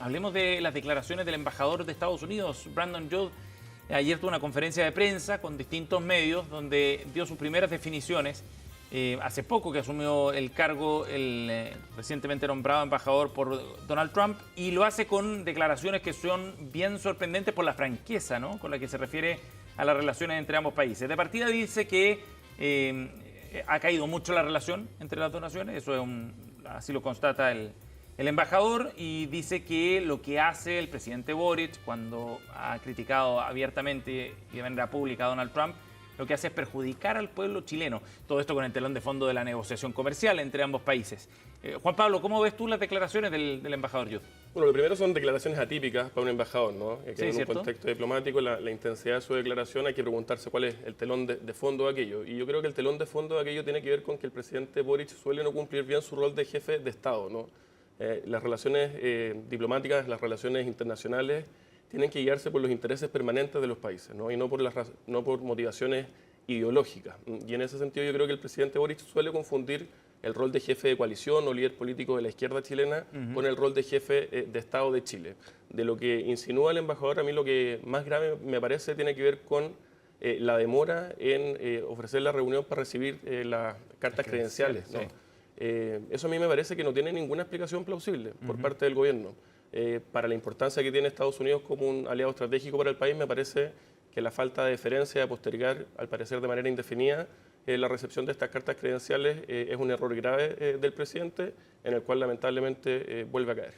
Hablemos de las declaraciones del embajador de Estados Unidos, Brandon Judd. Ayer tuvo una conferencia de prensa con distintos medios donde dio sus primeras definiciones. Hace poco que asumió el cargo el recientemente nombrado embajador por Donald Trump, y lo hace con declaraciones que son bien sorprendentes por la franqueza, ¿no?, con la que se refiere a las relaciones entre ambos países. De partida dice que ha caído mucho la relación entre las dos naciones, eso es así lo constata el embajador, y dice que lo que hace el presidente Boric cuando ha criticado abiertamente y de manera pública a Donald Trump, lo que hace es perjudicar al pueblo chileno. Todo esto con el telón de fondo de la negociación comercial entre ambos países. Juan Pablo, ¿cómo ves tú las declaraciones del embajador Judd? Bueno, lo primero son declaraciones atípicas para un embajador, ¿no? Que Sí, en un contexto diplomático, la intensidad de su declaración, hay que preguntarse cuál es el telón de fondo de aquello. Y yo creo que el telón de fondo de aquello tiene que ver con que el presidente Boric suele no cumplir bien su rol de jefe de Estado, ¿no? Las relaciones diplomáticas, las relaciones internacionales tienen que guiarse por los intereses permanentes de los países, ¿no? Y no por motivaciones ideológicas. Y en ese sentido yo creo que el presidente Boric suele confundir el rol de jefe de coalición o líder político de la izquierda chilena con el rol de jefe de Estado de Chile. De lo que insinúa el embajador, a mí lo que más grave me parece tiene que ver con la demora en ofrecer la reunión para recibir las cartas credenciales, ¿no? Sí. Eso a mí me parece que no tiene ninguna explicación plausible por parte del gobierno. Para la importancia que tiene Estados Unidos como un aliado estratégico para el país, me parece que la falta de deferencia de postergar, al parecer de manera indefinida, la recepción de estas cartas credenciales es un error grave del presidente, en el cual lamentablemente vuelve a caer.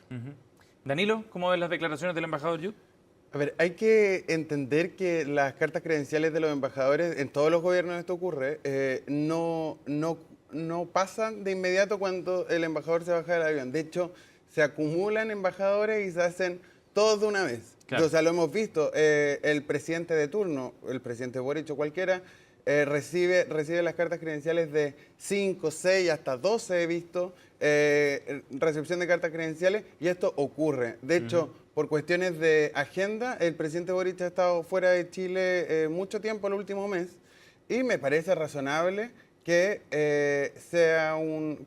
Danilo, ¿cómo ves las declaraciones del embajador Judd? A ver, hay que entender que las cartas credenciales de los embajadores, en todos los gobiernos esto ocurre, no pasan de inmediato cuando el embajador se baja del avión. De hecho, se acumulan embajadores y se hacen todos de una vez. Claro. O sea, lo hemos visto. El presidente de turno, el presidente Boric o cualquiera, recibe las cartas credenciales de 5, 6, hasta 12 he visto, recepción de cartas credenciales, y esto ocurre. De hecho, por cuestiones de agenda, el presidente Boric ha estado fuera de Chile mucho tiempo el último mes, y me parece razonable que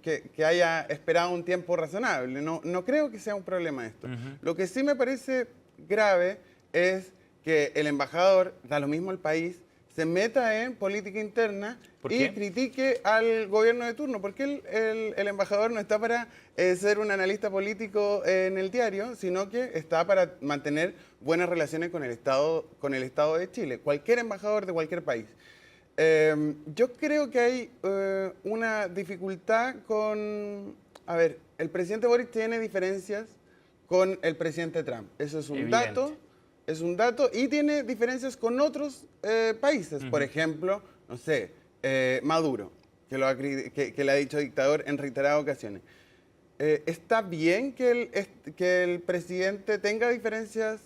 que haya esperado un tiempo razonable. No creo que sea un problema esto. Lo que sí me parece grave es que el embajador, da lo mismo el país, se meta en política interna y critique al gobierno de turno. Porque el embajador no está para ser un analista político en el diario, sino que está para mantener buenas relaciones con el Estado de Chile. Cualquier embajador de cualquier país. Yo creo que hay una dificultad con... A ver, el presidente Boric tiene diferencias con el presidente Trump. Eso es un dato. Es un dato, y tiene diferencias con otros países. Por ejemplo, no sé, Maduro, que le ha dicho dictador en reiteradas ocasiones. ¿Está bien que el presidente tenga diferencias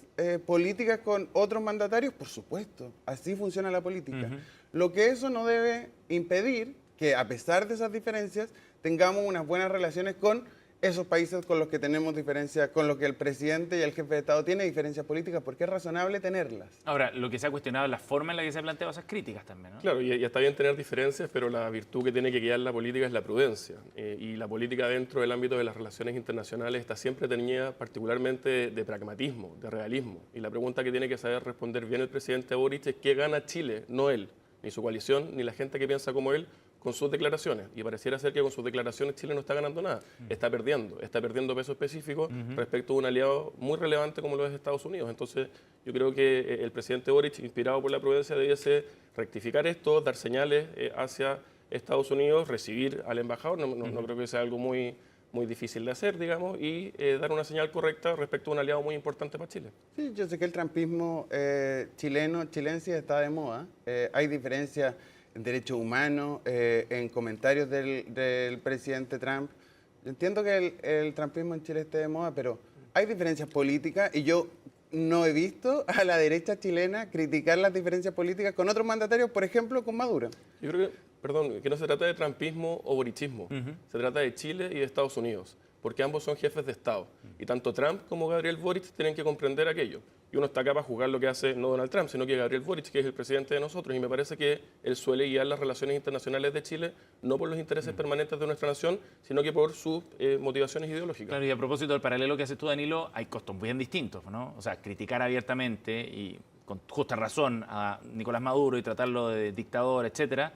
políticas con otros mandatarios? Por supuesto, así funciona la política. Lo que eso no debe impedir que, a pesar de esas diferencias, tengamos unas buenas relaciones con esos países con los que tenemos diferencias, con los que el presidente y el jefe de Estado tienen diferencias políticas, porque es razonable tenerlas. Ahora, lo que se ha cuestionado es la forma en la que se han planteado esas críticas también, ¿no? Claro, y está bien tener diferencias, pero la virtud que tiene que guiar la política es la prudencia. Y la política dentro del ámbito de las relaciones internacionales está siempre teñida particularmente de pragmatismo, de realismo. Y la pregunta que tiene que saber responder bien el presidente Boric es qué gana Chile, no él, ni su coalición, ni la gente que piensa como él, con sus declaraciones. Y pareciera ser que con sus declaraciones Chile no está ganando nada. Está perdiendo peso específico respecto a un aliado muy relevante como lo es Estados Unidos. Entonces, yo creo que el presidente Boric, inspirado por la prudencia, debiese rectificar esto, dar señales hacia Estados Unidos, recibir al embajador. No creo que sea algo muy difícil de hacer, digamos, y dar una señal correcta respecto a un aliado muy importante para Chile. Sí, yo sé que el trumpismo chilense está de moda. Hay diferencias en derechos humanos, en comentarios del presidente Trump. Yo entiendo que el trumpismo en Chile esté de moda, pero hay diferencias políticas, y yo no he visto a la derecha chilena criticar las diferencias políticas con otros mandatarios, por ejemplo, con Maduro. Yo creo que no se trata de trumpismo o borichismo, se trata de Chile y de Estados Unidos. porque ambos son jefes de Estado. Y tanto Trump como Gabriel Boric tienen que comprender aquello. Y uno está acá para juzgar lo que hace no Donald Trump, sino que Gabriel Boric, que es el presidente de nosotros. Y me parece que él suele guiar las relaciones internacionales de Chile no por los intereses permanentes de nuestra nación, sino que por sus motivaciones ideológicas. Claro, y a propósito del paralelo que haces tú, Danilo, hay costos bien distintos, ¿no? O sea, criticar abiertamente y con justa razón a Nicolás Maduro y tratarlo de dictador, etcétera,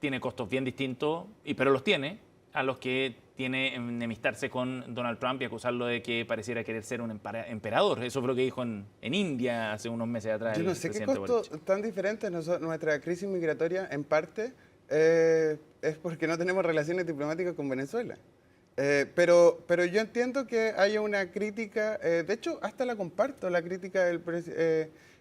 tiene costos bien distintos, pero los tiene, a los que tiene enemistarse con Donald Trump y acusarlo de que pareciera querer ser un emperador. Eso fue lo que dijo en India hace unos meses atrás. Yo no sé qué costos tan diferentes. Nuestra crisis migratoria, en parte, es porque no tenemos relaciones diplomáticas con Venezuela. Pero yo entiendo que haya una crítica, de hecho, hasta la comparto, la crítica del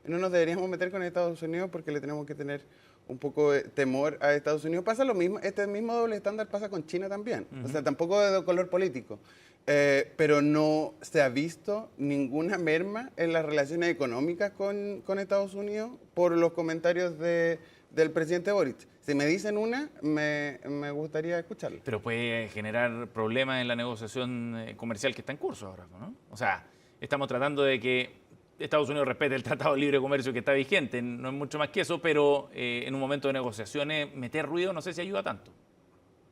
no nos deberíamos meter con Estados Unidos porque le tenemos que tener un poco de temor a Estados Unidos. Pasa lo mismo, este mismo doble estándar pasa con China también, o sea, tampoco de color político, pero no se ha visto ninguna merma en las relaciones económicas con Estados Unidos por los comentarios del presidente Boric. Si me dicen una, me gustaría escucharlo. Pero puede generar problemas en la negociación comercial que está en curso ahora, ¿no? O sea, estamos tratando de que Estados Unidos respete el Tratado de Libre Comercio que está vigente, no es mucho más que eso, pero en un momento de negociaciones meter ruido no sé si ayuda tanto.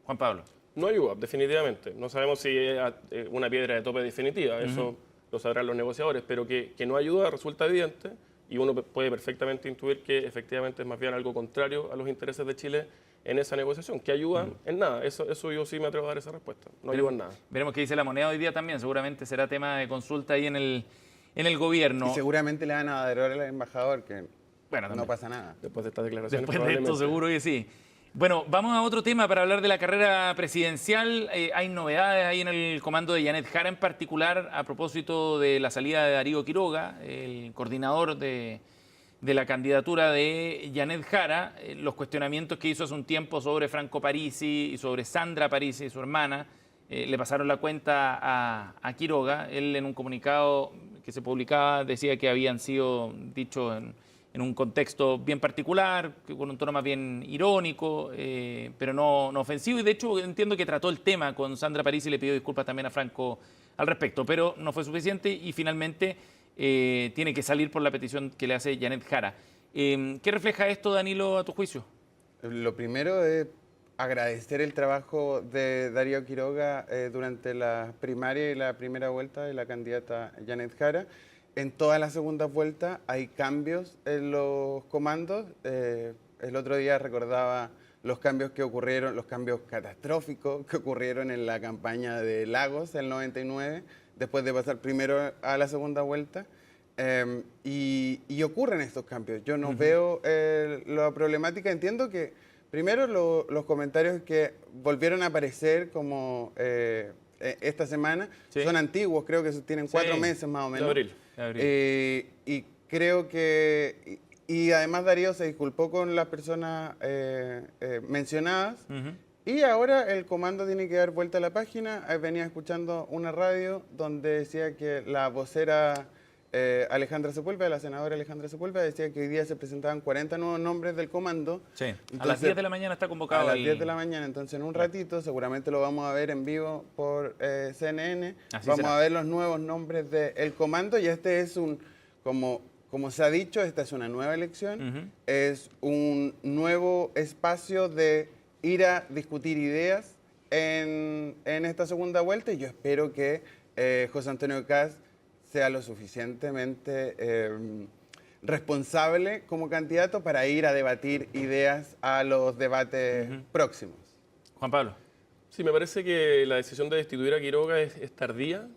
Juan Pablo. No ayuda, definitivamente. No sabemos si es una piedra de tope definitiva, eso lo sabrán los negociadores, pero que no ayuda resulta evidente y uno puede perfectamente intuir que efectivamente es más bien algo contrario a los intereses de Chile en esa negociación, que ayuda en nada. Eso yo sí me atrevo a dar esa respuesta. No ayuda en nada. Veremos qué dice la moneda hoy día también, seguramente será tema de consulta ahí en el gobierno. Y seguramente le van a adorar al embajador, que bueno, no pasa nada. Después de estas declaraciones. Después de esto seguro que sí. Bueno, vamos a otro tema para hablar de la carrera presidencial. Hay novedades ahí en el comando de Janet Jara en particular a propósito de la salida de Darío Quiroga, el coordinador de la candidatura de Janet Jara, los cuestionamientos que hizo hace un tiempo sobre Franco Parisi y sobre Sandra Parisi, su hermana, le pasaron la cuenta a Quiroga. Él en un comunicado que se publicaba decía que habían sido dichos en un contexto bien particular, con un tono más bien irónico, pero no ofensivo. Y de hecho entiendo que trató el tema con Sandra Parisi y le pidió disculpas también a Franco al respecto, pero no fue suficiente y finalmente tiene que salir por la petición que le hace Janet Jara. ¿Qué refleja esto, Danilo, a tu juicio? Lo primero es agradecer el trabajo de Darío Quiroga durante la primaria y la primera vuelta de la candidata Janet Jara. En todas las segundas vueltas hay cambios en los comandos. El otro día recordaba los cambios que ocurrieron, los cambios catastróficos que ocurrieron en la campaña de Lagos el 99, después de pasar primero a la segunda vuelta. Y ocurren estos cambios. Yo no veo la problemática. Entiendo que primero los comentarios que volvieron a aparecer como esta semana son antiguos, creo que tienen 4 meses más o menos. De abril. Y creo que... Y además Darío se disculpó con las personas mencionadas. Y ahora el comando tiene que dar vuelta a la página. Venía escuchando una radio donde decía que la vocera Alejandra Sepúlveda, la senadora Alejandra Sepúlveda, decía que hoy día se presentaban 40 nuevos nombres del comando. Sí, entonces, a las 10 de la mañana está convocado. A las 10 de la mañana, entonces en un ratito seguramente lo vamos a ver en vivo por CNN. Así vamos será. a ver los nuevos nombres del comando y este es un, como se ha dicho, esta es una nueva elección, es un nuevo espacio de ir a discutir ideas en esta segunda vuelta y yo espero que José Antonio Kast sea lo suficientemente responsable como candidato para ir a debatir ideas a los debates próximos. Juan Pablo. Sí, me parece que la decisión de destituir a Quiroga es tardía,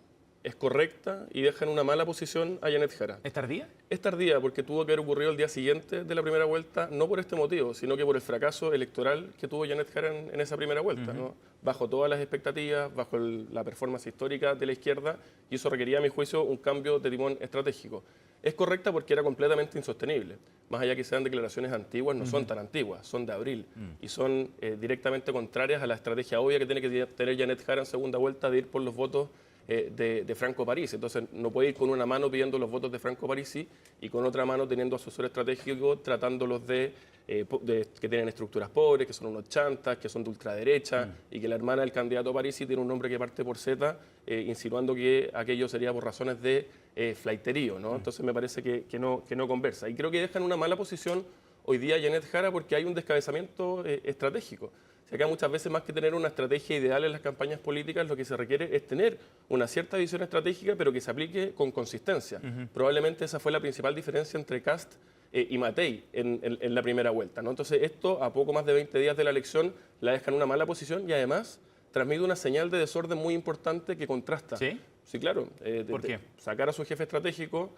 es correcta y deja en una mala posición a Janet Jara. ¿Es tardía? Es tardía porque tuvo que haber ocurrido el día siguiente de la primera vuelta, no por este motivo, sino que por el fracaso electoral que tuvo Janet Jara en esa primera vuelta, ¿no? Bajo todas las expectativas, bajo la performance histórica de la izquierda, y eso requería, a mi juicio, un cambio de timón estratégico. Es correcta porque era completamente insostenible. Más allá que sean declaraciones antiguas, no son tan antiguas, son de abril y son directamente contrarias a la estrategia obvia que tiene que tener Janet Jara en segunda vuelta de ir por los votos de Franco Parisi. Entonces, no puede ir con una mano pidiendo los votos de Franco Parisi y con otra mano teniendo asesores estratégicos tratándolos que tienen estructuras pobres, que son unos chantas, que son de ultraderecha y que la hermana del candidato Parisi tiene un nombre que parte por Z, insinuando que aquello sería por razones de flaiterío, ¿no? Entonces, me parece que no conversa. Y creo que dejan una mala posición hoy día Janet Jara porque hay un descabezamiento estratégico. Si acá muchas veces más que tener una estrategia ideal en las campañas políticas, lo que se requiere es tener una cierta visión estratégica, pero que se aplique con consistencia. Probablemente esa fue la principal diferencia entre Kast y Matei en la primera vuelta, ¿no? Entonces esto, a poco más de 20 días de la elección, la deja en una mala posición y además transmite una señal de desorden muy importante que contrasta. ¿Sí? Sí, claro. ¿Por qué? Sacar a su jefe estratégico,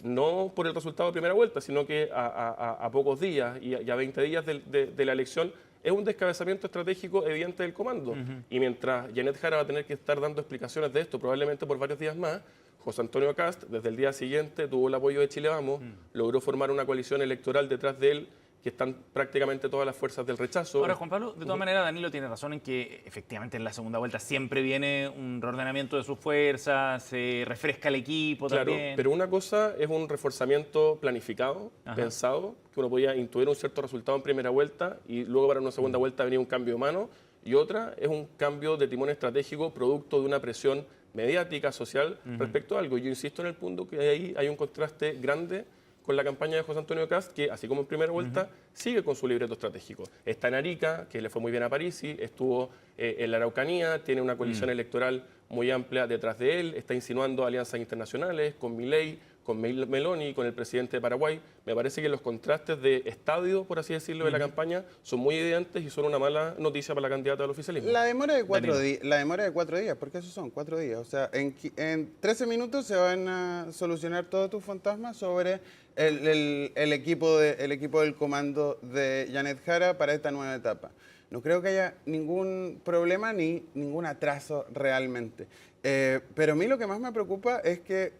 no por el resultado de primera vuelta, sino que a pocos días y a 20 días de la elección, es un descabezamiento estratégico evidente del comando. Y mientras Janet Jara va a tener que estar dando explicaciones de esto, probablemente por varios días más, José Antonio Kast, desde el día siguiente, tuvo el apoyo de Chile Vamos, logró formar una coalición electoral detrás de él, que están prácticamente todas las fuerzas del rechazo. Ahora, Juan Pablo, de todas maneras, Danilo tiene razón en que efectivamente en la segunda vuelta siempre viene un reordenamiento de sus fuerzas, se refresca el equipo también. Claro, pero una cosa es un reforzamiento planificado, pensado, que uno podía intuir un cierto resultado en primera vuelta y luego para una segunda vuelta venía un cambio de mano, y otra es un cambio de timón estratégico producto de una presión mediática, social, respecto a algo. Yo insisto en el punto que ahí hay un contraste grande con la campaña de José Antonio Kast, que así como en primera vuelta, sigue con su libreto estratégico. Está en Arica, que le fue muy bien a Parisi, estuvo en la Araucanía, tiene una coalición electoral muy amplia detrás de él, está insinuando alianzas internacionales con Milei, con Meloni, con el presidente de Paraguay. Me parece que los contrastes de estadio, por así decirlo, de la campaña son muy evidentes y son una mala noticia para la candidata del oficialismo. La demora de 4 días, la demora de 4 días, porque esos son 4 días. O sea, en 13 minutos se van a solucionar todos tus fantasmas sobre el equipo del comando de Janet Jara para esta nueva etapa. No creo que haya ningún problema ni ningún atraso realmente. Pero a mí lo que más me preocupa es que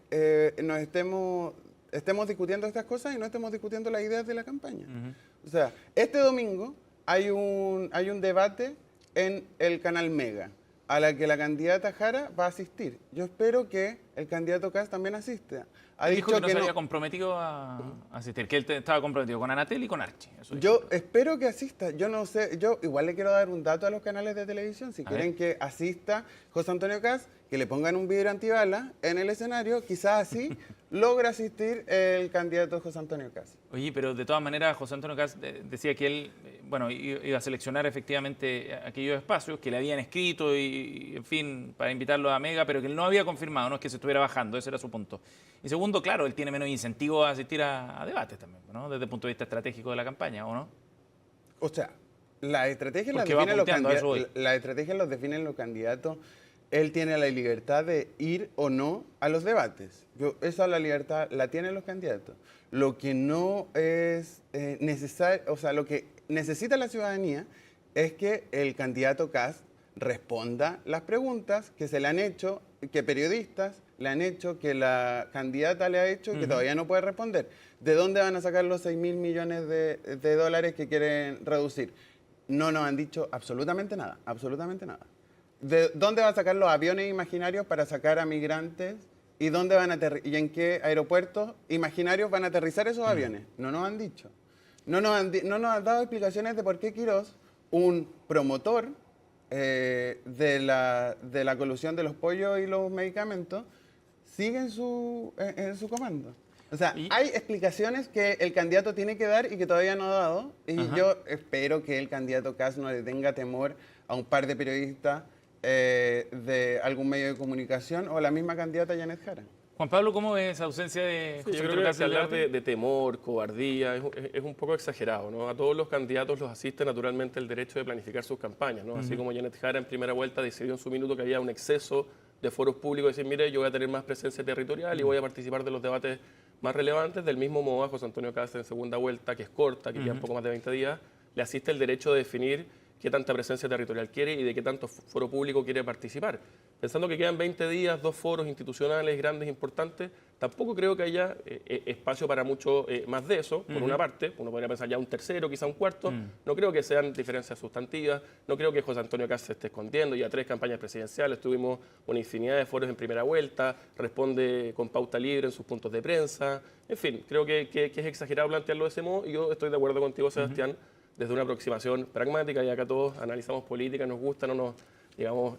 nos estemos discutiendo estas cosas y no estemos discutiendo las ideas de la campaña. O sea, este domingo hay un debate en el canal Mega a la que la candidata Jara va a asistir. Yo espero que el candidato Kast también asista. Ha Dijo dicho que no se había comprometido a asistir, que él estaba comprometido con Anatel y con Archie. Eso yo espero que asista. Yo no sé, yo igual le quiero dar un dato a los canales de televisión. Si quieren que asista José Antonio Kast, que le pongan un vidrio antibala en el escenario, quizás así logra asistir el candidato José Antonio Kast. Oye, pero de todas maneras, José Antonio Kast decía que él, bueno, iba a seleccionar efectivamente aquellos espacios que le habían escrito y, en fin, para invitarlo a Mega, pero que él no había confirmado, no es que se estuviera bajando, ese era su punto. Y segundo, claro, él tiene menos incentivo a asistir a debates también, ¿no? Desde el punto de vista estratégico de la campaña, ¿o no? O sea, la estrategia la definen los candidatos. Él tiene la libertad de ir o no a los debates. Esa la libertad la tienen los candidatos. Lo que no es necesario, o sea, lo que necesita la ciudadanía es que el candidato Kast responda las preguntas que se le han hecho, que periodistas le han hecho, que la candidata le ha hecho, que todavía no puede responder. ¿De dónde van a sacar los 6.000 millones de dólares que quieren reducir? No nos han dicho absolutamente nada, absolutamente nada. ¿De dónde van a sacar los aviones imaginarios para sacar a migrantes? ¿Y dónde van a y en qué aeropuertos imaginarios van a aterrizar esos aviones? No nos han dicho. No nos han dado explicaciones de por qué Quirós, un promotor de la colusión de los pollos y los medicamentos, sigue en su comando. O sea, hay explicaciones que el candidato tiene que dar y que todavía no ha dado. Y yo espero que el candidato Kast no le tenga temor a un par de periodistas de algún medio de comunicación o a la misma candidata Janet Jara. Juan Pablo, ¿cómo ves esa ausencia de José Antonio Kast? Hablar de temor, cobardía, es un poco exagerado, ¿no? A todos los candidatos los asiste naturalmente el derecho de planificar sus campañas, ¿no? Así como Janet Jara en primera vuelta decidió en su minuto que había un exceso de foros públicos, decir, mire, yo voy a tener más presencia territorial y voy a participar de los debates más relevantes. Del mismo modo, a José Antonio Kast en segunda vuelta, que es corta, que lleva un poco más de 20 días, le asiste el derecho de definir qué tanta presencia territorial quiere y de qué tanto foro público quiere participar. pensando que quedan 20 días, 2 foros institucionales grandes, importantes, tampoco creo que haya espacio para mucho más de eso, por una parte. Uno podría pensar ya un tercero, quizá un cuarto. No creo que sean diferencias sustantivas. No creo que José Antonio Kast se esté escondiendo. Ya 3 campañas presidenciales, tuvimos una infinidad de foros en primera vuelta, responde con pauta libre en sus puntos de prensa. En fin, creo que es exagerado plantearlo de ese modo y yo estoy de acuerdo contigo, Sebastián, desde una aproximación pragmática, y acá todos analizamos política, nos gusta, no nos, digamos,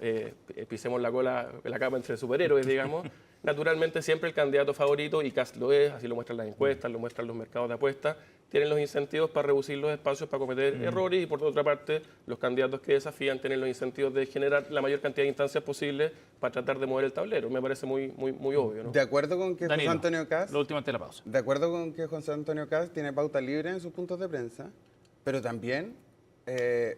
pisemos la capa entre superhéroes, digamos. Naturalmente siempre el candidato favorito, y Kast lo es, así lo muestran las encuestas, lo muestran los mercados de apuestas, tienen los incentivos para reducir los espacios para cometer errores, y por otra parte los candidatos que desafían tienen los incentivos de generar la mayor cantidad de instancias posibles para tratar de mover el tablero. Me parece muy obvio, ¿no? De acuerdo con que Danilo, José Antonio Kast, lo último antes de la pausa. de acuerdo con que José Antonio Kast tiene pauta libre en sus puntos de prensa, pero también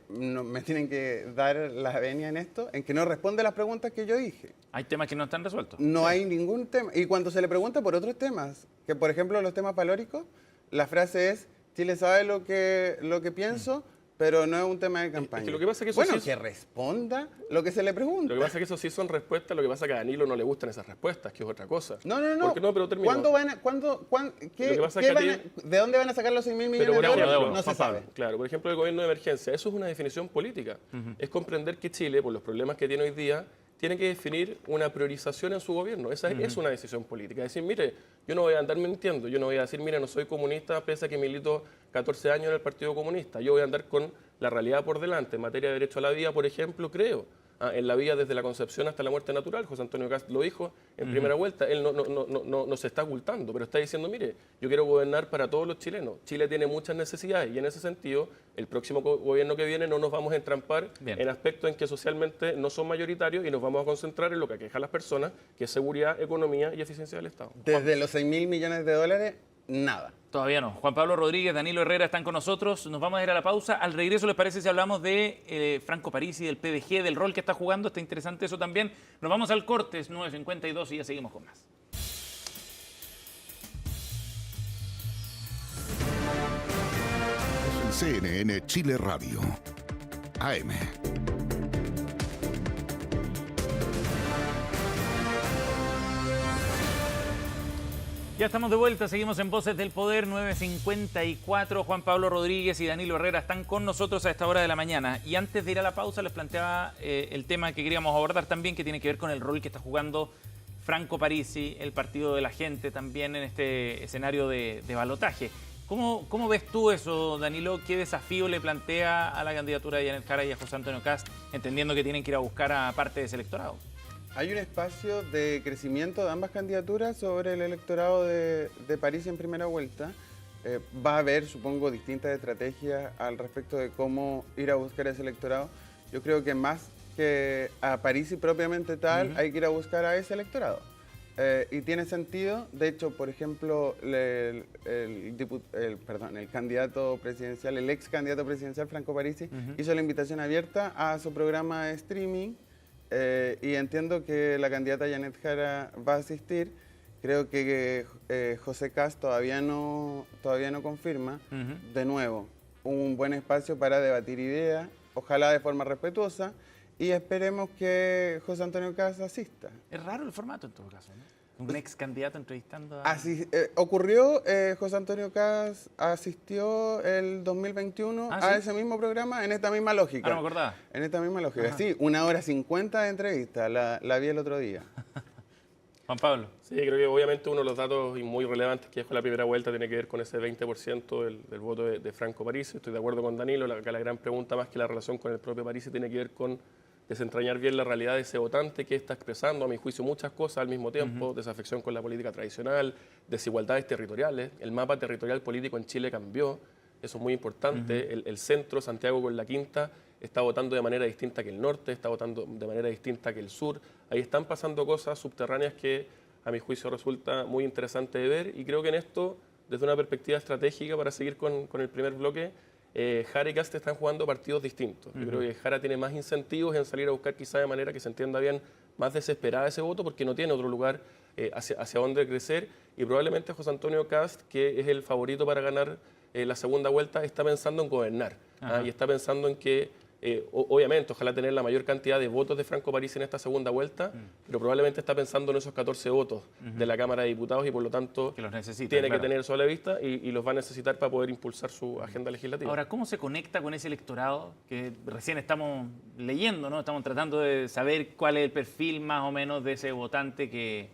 me tienen que dar la venia en esto, en que no responde las preguntas que yo dije. Hay temas que no están resueltos. No hay ningún tema. Y cuando se le pregunta por otros temas, que por ejemplo los temas valóricos, la frase es: Chile sabe lo que pienso, pero no es un tema de campaña. Es que lo que pasa es que eso bueno, sí que responda lo que se le pregunta. Lo que pasa es que eso sí son respuestas, lo que pasa es que a Danilo no le gustan esas respuestas, que es otra cosa. No. Porque no, pero termino. ¿De dónde van a sacar los 6.000 millones Pero por de ejemplo, dólares? No se sabe. Claro, por ejemplo, el gobierno de emergencia, eso es una definición política. Es comprender que Chile, por los problemas que tiene hoy día, tiene que definir una priorización en su gobierno. Esa es una decisión política. Es decir, mire, yo no voy a andar mintiendo, yo no voy a decir, mire, no soy comunista pese a que milito 14 años en el Partido Comunista. Yo voy a andar con la realidad por delante. En materia de derecho a la vida, por ejemplo, creo en la vida desde la concepción hasta la muerte natural. José Antonio Kast lo dijo en primera vuelta. Él no se está ocultando, pero está diciendo, mire, yo quiero gobernar para todos los chilenos. Chile tiene muchas necesidades y en ese sentido, el próximo gobierno que viene no nos vamos a entrampar en aspectos en que socialmente no son mayoritarios y nos vamos a concentrar en lo que aqueja a las personas, que es seguridad, economía y eficiencia del Estado. Desde los 6.000 millones de dólares, nada. Todavía no. Juan Pablo Rodríguez, Danilo Herrera están con nosotros. Nos vamos a ir a la pausa. Al regreso, ¿les parece si hablamos de Franco Parisi, del PDG, del rol que está jugando? Está interesante eso también. Nos vamos al corte, es 9:52 y ya seguimos con más. CNN Chile Radio. AM. Ya estamos de vuelta, seguimos en Voces del Poder, 9:54. Juan Pablo Rodríguez y Danilo Herrera están con nosotros a esta hora de la mañana. Y antes de ir a la pausa les planteaba el tema que queríamos abordar también, que tiene que ver con el rol que está jugando Franco Parisi, el Partido de la Gente, también en este escenario de balotaje. ¿Cómo ves tú eso, Danilo? ¿Qué desafío le plantea a la candidatura de Janet Jara y a José Antonio Kast, entendiendo que tienen que ir a buscar a parte de ese electorado? Hay un espacio de crecimiento de ambas candidaturas sobre el electorado de Parisi en primera vuelta. Va a haber, supongo, distintas estrategias al respecto de cómo ir a buscar ese electorado. Yo creo que más que a Parisi propiamente tal, hay que ir a buscar a ese electorado. Y tiene sentido. De hecho, por ejemplo, el candidato presidencial, el ex candidato presidencial Franco Parisi, hizo la invitación abierta a su programa de streaming. Y entiendo que la candidata Janet Jara va a asistir. Creo que José Kast todavía no confirma. De nuevo, un buen espacio para debatir ideas, ojalá de forma respetuosa, y esperemos que José Antonio Kast asista. Es raro el formato en todo caso, ¿no? Un ex candidato entrevistando a... Ocurrió, José Antonio Kast asistió el 2021 a ese mismo programa en esta misma lógica. Ah, no me acordaba. En esta misma lógica, sí, 1:50 de entrevista, la vi el otro día. Juan Pablo. Sí, creo que obviamente uno de los datos muy relevantes que dejó la primera vuelta tiene que ver con ese 20% del voto de Franco Parisi. Estoy de acuerdo con Danilo, acá la gran pregunta más que la relación con el propio Parisi tiene que ver con desentrañar bien la realidad de ese votante que está expresando, a mi juicio, muchas cosas al mismo tiempo, desafección con la política tradicional, desigualdades territoriales. El mapa territorial político en Chile cambió, eso es muy importante. El centro, Santiago con la Quinta, está votando de manera distinta que el norte, está votando de manera distinta que el sur. Ahí están pasando cosas subterráneas que, a mi juicio, resulta muy interesante de ver, y creo que en esto, desde una perspectiva estratégica, para seguir con el primer bloque, Jara y Kast están jugando partidos distintos. Yo creo que Jara tiene más incentivos en salir a buscar, quizá de manera que se entienda bien, más desesperada ese voto, porque no tiene otro lugar hacia dónde crecer, y probablemente José Antonio Kast, que es el favorito para ganar la segunda vuelta, está pensando en gobernar, y está pensando en que obviamente, ojalá tener la mayor cantidad de votos de Franco Parisi en esta segunda vuelta, pero probablemente está pensando en esos 14 votos de la Cámara de Diputados y por lo tanto Que los necesita, tiene claro. que tener eso a la vista y los va a necesitar para poder impulsar su agenda legislativa. Ahora, ¿cómo se conecta con ese electorado que recién estamos leyendo, ¿no? Estamos tratando de saber cuál es el perfil más o menos de ese votante que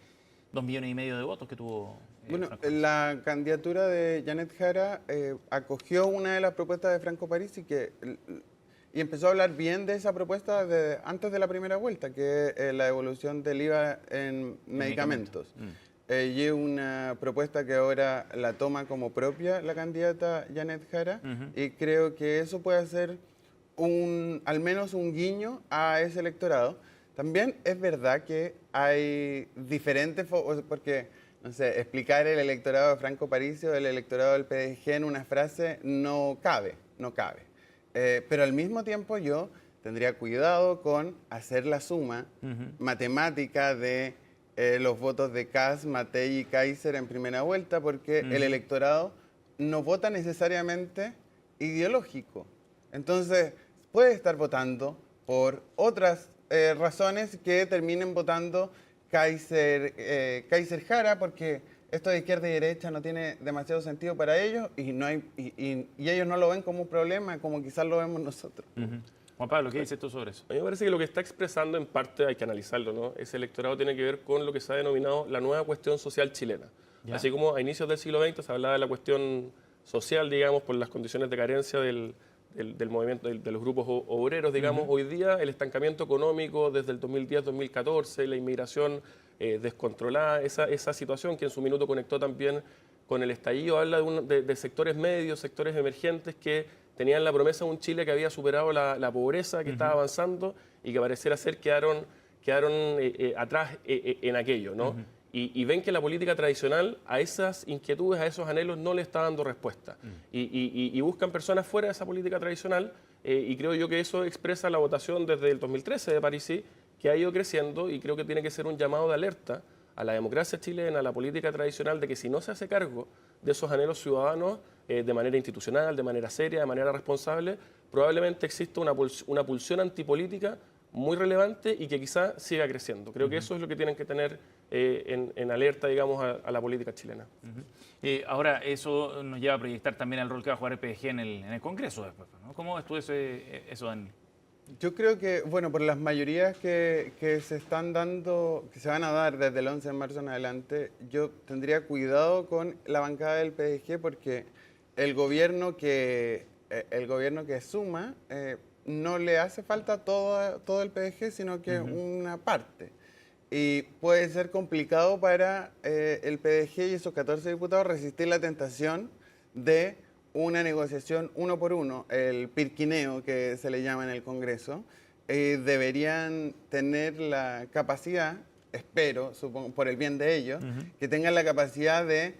2,5 millones de votos que tuvo. Bueno, Franco Parisi? la candidatura de Janet Jara acogió una de las propuestas de Franco Parisi y empezó a hablar bien de esa propuesta antes de la primera vuelta, que es la devolución del IVA en medicamentos. Y es una propuesta que ahora la toma como propia la candidata Janet Jara y creo que eso puede ser al menos un guiño a ese electorado. También es verdad que hay diferentes, porque, no sé, explicar el electorado de Franco Parisi o el electorado del PDG en una frase no cabe. Pero al mismo tiempo yo tendría cuidado con hacer la suma matemática de los votos de Kast, Matei y Kaiser en primera vuelta, porque el electorado no vota necesariamente ideológico. Entonces, puede estar votando por otras razones que terminen votando Kaiser Jara, porque esto de izquierda y derecha no tiene demasiado sentido para ellos y ellos no lo ven como un problema, como quizás lo vemos nosotros. Juan Pablo, ¿qué dices tú sobre eso? A mí me parece que lo que está expresando en parte hay que analizarlo, ¿no? Ese electorado tiene que ver con lo que se ha denominado la nueva cuestión social chilena. Ya. Así como a inicios del siglo XX se hablaba de la cuestión social, digamos, por las condiciones de carencia del movimiento, de los grupos obreros, digamos, hoy día el estancamiento económico desde el 2010-2014, la inmigración descontrolada, esa situación que en su minuto conectó también con el estallido, habla de sectores medios, sectores emergentes que tenían la promesa de un Chile que había superado la pobreza, que estaba avanzando y que pareciera ser quedaron atrás en aquello, ¿no? Y ven que la política tradicional a esas inquietudes, a esos anhelos no le está dando respuesta. Y buscan personas fuera de esa política tradicional y creo yo que eso expresa la votación desde el 2013 de Parisi, que ha ido creciendo y creo que tiene que ser un llamado de alerta a la democracia chilena, a la política tradicional, de que si no se hace cargo de esos anhelos ciudadanos de manera institucional, de manera seria, de manera responsable, probablemente exista una pulsión antipolítica muy relevante y que quizá siga creciendo. Creo que eso es lo que tienen que tener en alerta, digamos, a la política chilena. Ahora, eso nos lleva a proyectar también el rol que va a jugar el PDG en el Congreso después, ¿no? ¿Cómo ves tú eso, Daniel? Yo creo que, bueno, por las mayorías que se están dando, que se van a dar desde el 11 de marzo en adelante, yo tendría cuidado con la bancada del PDG porque el gobierno que suma no le hace falta todo el PDG, sino que una parte. Y puede ser complicado para el PDG y esos 14 diputados resistir la tentación de una negociación uno por uno, el pirquineo que se le llama en el Congreso. Deberían tener la capacidad, espero, supongo, por el bien de ellos, que tengan la capacidad de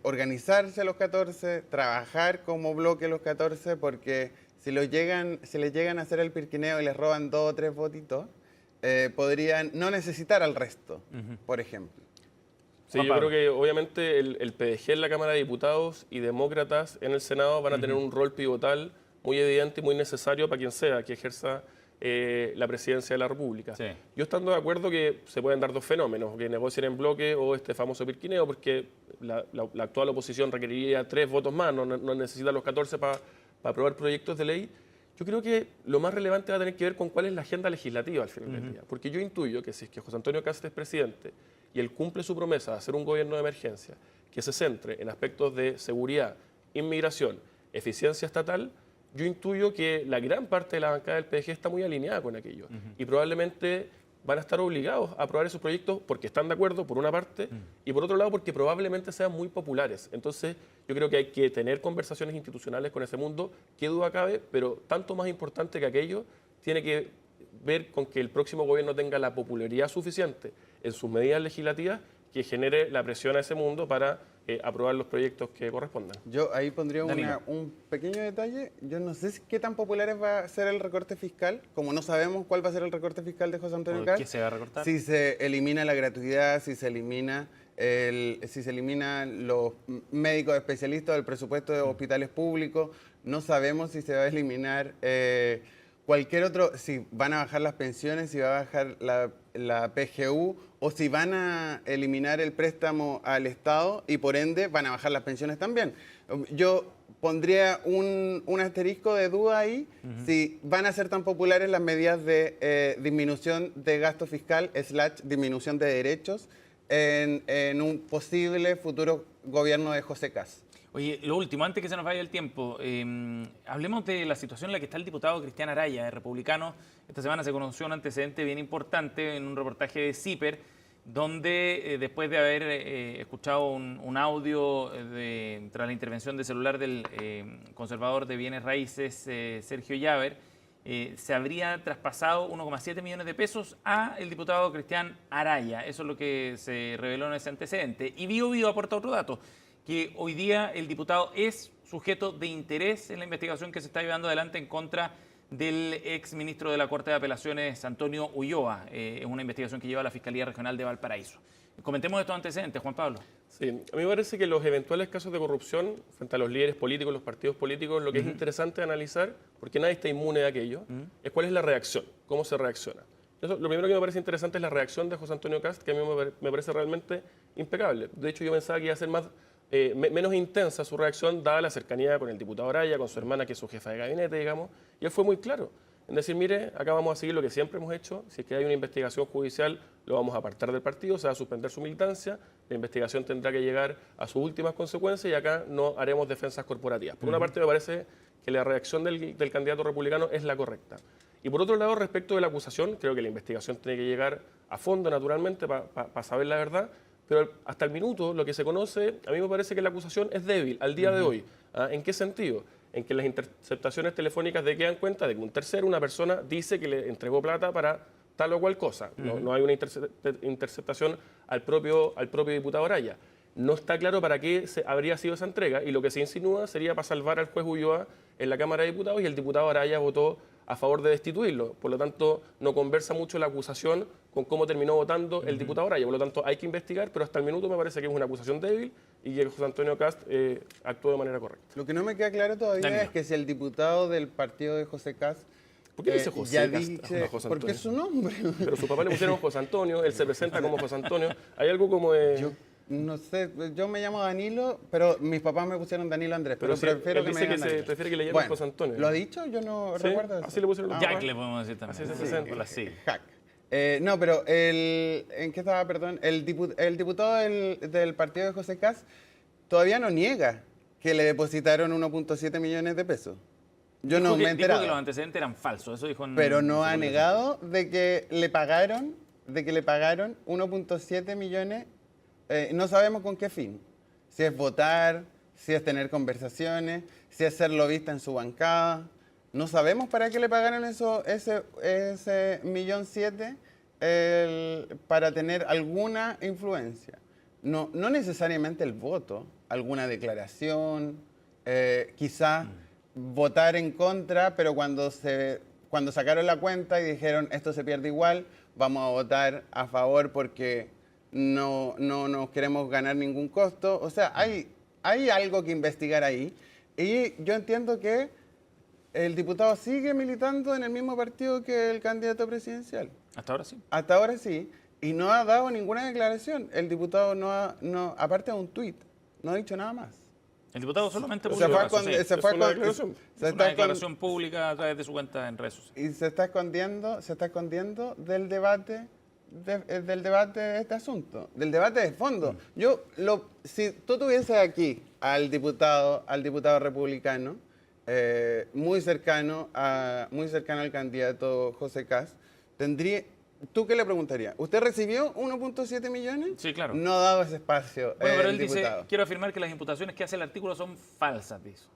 organizarse los 14, trabajar como bloque los 14, porque si les llegan a hacer el pirquineo y les roban 2 o 3 votitos, podrían no necesitar al resto, por ejemplo. Sí, yo creo que obviamente el PDG en la Cámara de Diputados y demócratas en el Senado van a tener un rol pivotal muy evidente y muy necesario para quien sea que ejerza la presidencia de la República. Sí. Yo estando de acuerdo que se pueden dar dos fenómenos, que negocien en bloque o este famoso pirquineo, porque la actual oposición requeriría 3 votos más, no necesita los 14 para aprobar proyectos de ley. Yo creo que lo más relevante va a tener que ver con cuál es la agenda legislativa al final del día. Porque yo intuyo que si es que José Antonio Kast es presidente y él cumple su promesa de hacer un gobierno de emergencia que se centre en aspectos de seguridad, inmigración, eficiencia estatal, yo intuyo que la gran parte de la bancada del PDG está muy alineada con aquello. Y probablemente van a estar obligados a aprobar esos proyectos porque están de acuerdo, por una parte, y por otro lado porque probablemente sean muy populares. Entonces, yo creo que hay que tener conversaciones institucionales con ese mundo, qué duda cabe, pero tanto más importante que aquello, tiene que ver con que el próximo gobierno tenga la popularidad suficiente en sus medidas legislativas que genere la presión a ese mundo para aprobar los proyectos que correspondan. Yo ahí pondría un pequeño detalle. Yo no sé qué tan popular va a ser el recorte fiscal, como no sabemos cuál va a ser el recorte fiscal de José Antonio Kast. ¿Qué se va a recortar? Si se elimina la gratuidad, si se elimina los médicos especialistas del presupuesto de hospitales públicos, no sabemos si se va a eliminar cualquier otro, si van a bajar las pensiones, si va a bajar la PGU o si van a eliminar el préstamo al Estado y por ende van a bajar las pensiones también. Yo pondría un asterisco de duda ahí si van a ser tan populares las medidas de disminución de gasto fiscal / disminución de derechos en un posible futuro gobierno de José Kast. Oye, lo último, antes que se nos vaya el tiempo, hablemos de la situación en la que está el diputado Cristian Araya, de Republicano. Esta semana se conoció un antecedente bien importante en un reportaje de CIPER, donde después de haber escuchado un audio tras la intervención de celular del conservador de bienes raíces, Sergio Llaver, se habría traspasado 1,7 millones de pesos a el diputado Cristian Araya. Eso es lo que se reveló en ese antecedente. Y Bío aporta otro dato, que hoy día el diputado es sujeto de interés en la investigación que se está llevando adelante en contra del ex ministro de la Corte de Apelaciones, Antonio Ulloa. Es una investigación que lleva la Fiscalía Regional de Valparaíso. Comentemos estos antecedentes, Juan Pablo. Sí, a mí me parece que los eventuales casos de corrupción frente a los líderes políticos, los partidos políticos, lo que es interesante analizar, porque nadie está inmune de aquello, es cuál es la reacción, cómo se reacciona. Eso, lo primero que me parece interesante es la reacción de José Antonio Kast, que a mí me parece realmente impecable. De hecho, yo pensaba que iba a ser menos intensa su reacción, dada la cercanía con el diputado Araya, con su hermana, que es su jefa de gabinete, digamos, y él fue muy claro en decir, mire, acá vamos a seguir lo que siempre hemos hecho, si es que hay una investigación judicial, lo vamos a apartar del partido, se va a suspender su militancia, la investigación tendrá que llegar a sus últimas consecuencias y acá no haremos defensas corporativas. Por una parte, me parece que la reacción del candidato republicano es la correcta. Y por otro lado, respecto de la acusación, creo que la investigación tiene que llegar a fondo, naturalmente, para saber la verdad, pero hasta el minuto, lo que se conoce, a mí me parece que la acusación es débil al día de hoy. ¿En qué sentido? En que las interceptaciones telefónicas de que dan cuenta de que un tercero, una persona, dice que le entregó plata para tal o cual cosa. No hay una interceptación al propio diputado Araya. No está claro para qué habría sido esa entrega y lo que se insinúa sería para salvar al juez Ulloa en la Cámara de Diputados y el diputado Araya votó a favor de destituirlo. Por lo tanto, no conversa mucho la acusación con cómo terminó votando el diputado Araya. Por lo tanto, hay que investigar, pero hasta el minuto me parece que es una acusación débil y que José Antonio Kast actuó de manera correcta. Lo que no me queda claro todavía Danilo. es que si el diputado del partido de José Kast ¿Por qué dice José ya Kast? dice, No, José porque Antonio. es su nombre. Pero su papá le pusieron José Antonio, él se presenta como José Antonio. Hay algo como de... Yo no sé, yo me llamo Danilo, pero mis papás me pusieron Danilo Andrés, pero sí, prefiero él que me dice que digan Danilo. prefiere que le llamen Bueno, José Antonio. ¿Lo ha dicho? Yo no Sí, recuerdo eso. así le pusieron los Jack papás. le podemos decir también. Así se Sí, presenta. hola, sí. Hack. No, pero ¿en qué estaba? Perdón. El diputado del partido de José Kast todavía no niega que le depositaron 1.7 millones de pesos. Yo no me he Dijo enterado. que los antecedentes eran falsos, eso dijo en... Pero no en ha su negado de que le pagaron 1.7 millones. No sabemos con qué fin. Si es votar, si es tener conversaciones, si es ser lobista en su bancada. No sabemos para qué le pagaron ese 1.7 millones para tener alguna influencia. No necesariamente el voto, alguna declaración, quizás votar en contra, pero cuando sacaron la cuenta y dijeron esto se pierde igual, vamos a votar a favor porque no nos queremos ganar ningún costo. O sea, hay algo que investigar ahí. Y yo entiendo que el diputado sigue militando en el mismo partido que el candidato presidencial. Hasta ahora sí. Hasta ahora sí. Y no ha dado ninguna declaración. El diputado aparte de un tuit, no ha dicho nada más. El diputado solamente Se publicó fue eso, con- sí. se Es fue una con- declaración. se Es está una declaración pública a través de su cuenta en redes sociales. Y se está escondiendo del debate de este asunto, del debate de fondo. Si tú tuvieses aquí al diputado republicano, muy cercano al candidato José Kast, ¿tú qué le preguntarías? ¿Usted recibió 1.7 millones? Sí, claro. No ha dado ese espacio. Bueno, pero el él dice, diputado. quiero afirmar que las imputaciones que hace el artículo son falsas, dice,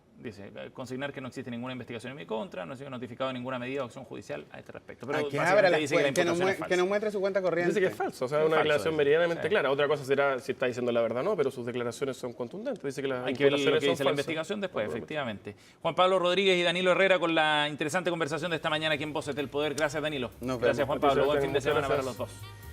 consignar que no existe ninguna investigación en mi contra, no ha sido notificado ninguna medida o acción judicial a este respecto. Pero Que básicamente abra la dice que la que imputación es que falsa. nos muestre su cuenta corriente. Dice que es falso, o sea, Es una falso, declaración dice. meridianamente Sí. clara. Otra cosa será si está diciendo la verdad o no, pero sus declaraciones son contundentes. Dice que las Hay que ver lo imputaciones que son dice la falsas. investigación después, efectivamente. Juan Pablo Rodríguez y Danilo Herrera con la interesante conversación de esta mañana aquí en Voces del Poder. Gracias, Danilo. Nos vemos. Gracias, Juan Pablo. Buen Muchas fin de semana para gracias. los dos.